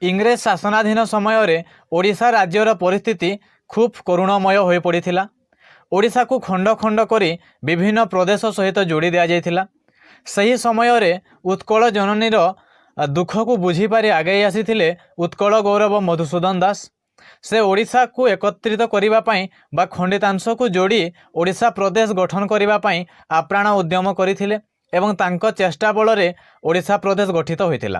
इंग्रेज शासनाधीन समय ओडिशा राज्यर परिस्थिति खूब करुणमय हो पड़ा। ओडिशा को खंड खंड करी विभिन्न प्रदेश सहित जोड़ी दि जाइथिला। सही समय उत्कल जननीर दुख को बुझीपारी आगे आसी उत्कल गौरव मधुसूदन दास। से ओडिशा को एकत्रित करने बा खंडितांश को जोड़ी ओडिशा प्रदेश गठन करने आप्राण उद्यम करथिले एवं तांको चेष्टा बल रे ओडिशा प्रदेश गठित होइथिला।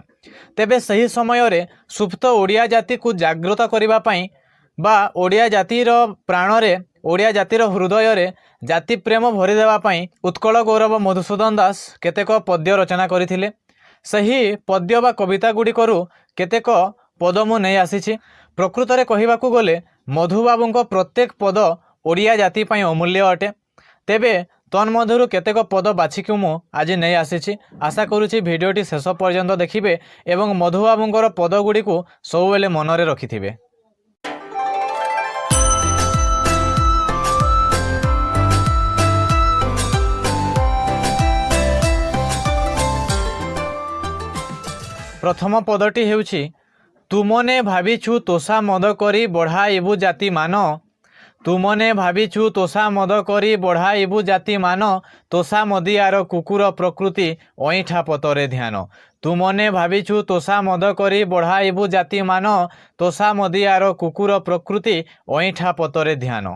तेबे सही समय सुप्त ओडिया जाति को जागृत करने बा ओडिया जातिर प्राण रे ओडिया जातिर हृदय रे जाति प्रेम भरी देवाई उत्कल गौरव मधुसूदन दास केतेक पद्य रचना करथिले। सही पद्य बा कविता गुड़िकरू केतेक पद मु नहीं आसी। प्रकृत में कहवाकू गले मधुबाबू प्रत्येक पद ओडिया जाति पाई अमूल्य अटे। तेबे तन्मध्यरु केतेक पद बाछिकी मु आज नहीं आसी। आशा करुछि भिडियोटी शेष पर्यंत देखिबे एवं मधुबाबूंकर पद गुड़ी को सबुबेले मनरे रखिथिबे। प्रथम पदटी हेउछि तुमने भाविछु तोषा मद करी बढ़ाइबु जाति मान। तुमने भाविछु तोषा मद करी बढ़ाइबु जाति मान। तोषा मदियार कुकुर प्रकृति अईठा पतरे ध्यान। तुमने भाविछु तोषा मद करी बढ़ाइबु जाति मान। तोषा मदियार कुकुर प्रकृति अईठा पतरे ध्यान।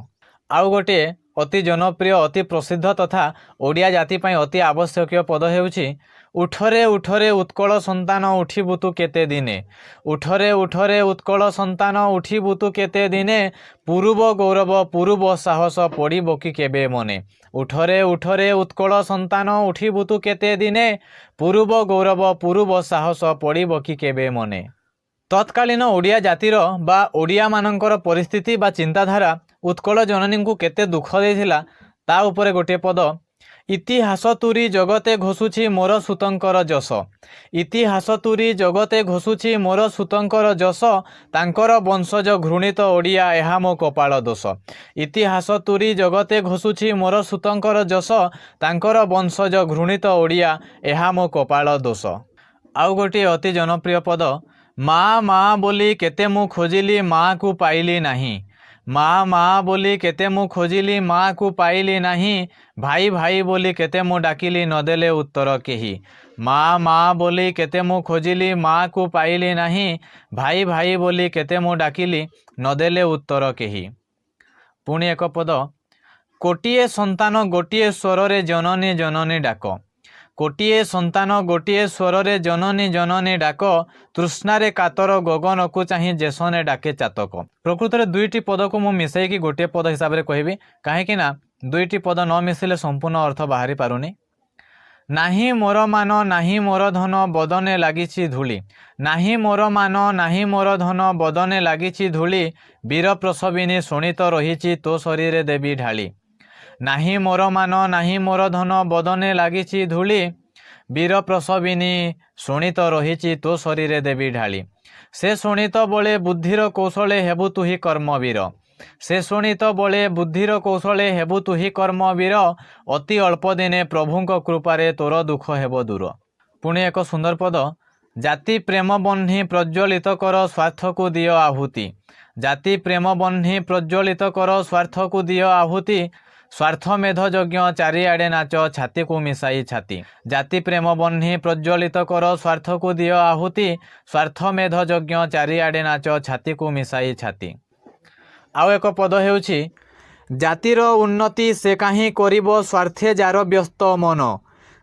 आउ गोटे अति जनप्रिय अति प्रसिद्ध तथा ओडिया जाति पाई अति आवश्यक पद हेउछि उठरे उठरे उत्कल संतान उठिबुतु केते दिने। उठरे उठरे उत्कल संतान उठिबुतु केते दिने। पूर्व गौरव पूर्व साहस पड़िब कि केबे मने। उठरे उठरे उत्कल संतान उठिबुतु केते दिने। पूर्व गौरव पूर्व साहस पड़िब कि केबे मने। तत्कालीन ओडिया जातिर बा ओडिया मानकर परिस्थिति बा चिंताधारा उत्कल जननी को केते दुख देथिला ता उपरे गोटे पद इतिहास तुरी जगते घोषुछि मोर सुतंकर जस। इतिहास तुरी जगते घोषुछि मोर सुतंकर जस। तांकर वंशज घृणित ओडिया एहा मो कपाल दोष। इतिहास तुरी जगते घोषुछि मोर सुतंकर जस। तांकर वंशज घृणित ओडिया एहा मो कपाल दोष। आउ गोटे अति जनप्रिय पद माँ माँ बोली केते मु खोजिली माँ को पाइली नहीं। माँ माँ बोली केते मु खोजिली माँ को पाइली नहीं। भाई भाई बोली केते मु डाकिली नदेले उत्तर केही। माँ माँ बोली केते मु खोजिली माँ को पाइली नहीं। भाई भाई बोली केते मु डाकिली नदेले उत्तर केही। पुणी एक पद कोटिए संतान गोटिए स्वर रे जननी जननी डाक। कोटिए संतान गोटिए स्वर रे जननी जननी डाक। तृष्णारे कातर गगन को चाहे जेसने डाके चातक। प्रकृत में दुईटी पद को मु मिसैकी गोटे पद हिसाब से कहबी कहीं दुईटी पद न मिसिले संपूर्ण अर्थ बाहरी पारुनी। नाही मोर मान नाही मोर धन बदने लागिछि धूली। नाही मोर मान नाही मोर धन बदने लागिछि धूली। वीर प्रसविनी शोणित रहिछि तो शरीरे देवी ढाली। नाही मोर मान नाही मोर धन बदने लागिछि धूली। वीर प्रसविनी शोणित रहिछि तो शरीरे देवी ढाली। से शोणित बले बुद्धिर कौशले हेबु तुही कर्मवीर। से शोणित बले बुद्धिर कौशले हेबु तुही कर्मवीर। अति अल्प दिने प्रभुंक कृपारे तोर दुख हेबो दूर। पुणी एक सुंदर पद जाति प्रेम बन्ही प्रज्वलित कर स्वार्थ को दियो आहुति। जाति प्रेम बन्ही प्रज्वलित कर स्वार्थ को दियो आहुति। स्वार्थ मेध यज्ञ चारिआडे नाच छाती को मिसाई छाती। जाति प्रेम बन्ही प्रज्वलित कर स्वार्थ को दियो आहुति। स्वार्थ मेध यज्ञ चारिआडे नाच छाती को मिसाई छाती। आउ एक पद हेउछि जातिर उन्नति से काहीं करिबो स्वार्थे जार व्यस्त मन।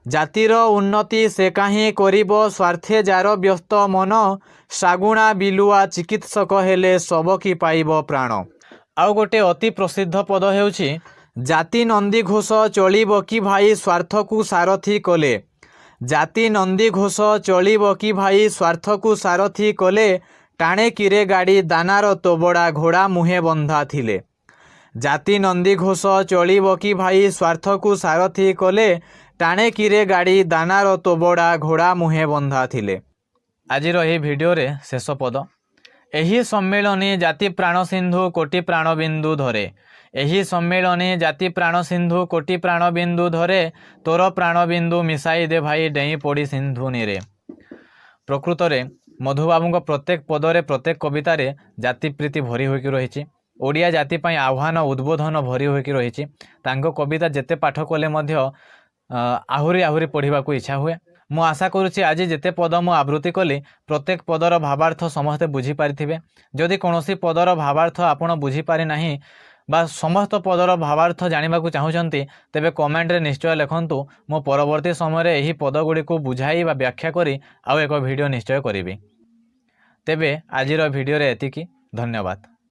जातिर उन्नति से काहीं करिबो स्वार्थे जार व्यस्त मन। सागुणा बिलुआ चिकित्सक हेले सबकी पाइबो प्राण। आउ गोटे अति प्रसिद्ध पद हेउछि जाति नंदी घोष चलिब कि भाई स्वार्थ को सारथी कले। जाति नंदी घोष चलिब कि भाई स्वार्थ को सारथी कले। टाणे किरे गाड़ी दानार तोबड़ा घोड़ा मुहे बंधा थिले। जाति नंदी घोष चलिब कि भाई स्वार्थ को सारथी कले। टाणे किरे गाड़ी दानार तोबड़ा घोड़ा मुहे बंधा थिले। आजिर एही भिडियो रे शेष पद एही सम्मेलनी जाति प्राण सिंधु कोटि प्राणबिंदु धरे। एही सम्मेलनी जाति प्राण सिंधु कोटि प्राणबिंदु धरे। तोर प्राणबिंदु मिसाई दे भाई डेई पड़ी सिंधु नीरे। प्रकृत रे मधुबाबू प्रत्येक पदरे प्रत्येक कवितार जाति प्रीति भरी होकर रही। ओडिया जाति ପାଇଁ आह्वान उद्बोधन भरी होकर रही। कविता जेते पाठ कले आहुरी आहुरी पढ़ा इच्छा हुए। मु आशा करुच्ची आज जिते पद मु आवृत्ति कली प्रत्येक पदर भावार्थ समस्ते बुझीपारे। जदि कौन पदर भावार्थ आपड़ बुझीपारि ना बा समस्त पदर भावार्थ जानवा चाहूँगी तेबे कमेंट रे निश्चय लिखंतु। मो परवर्ती समय यही पदगुड़ी को बुझाई बा व्याख्या करी आउ एक वीडियो निश्चय करी। तेबे आजिर वीडियो रे एतिकी। धन्यवाद।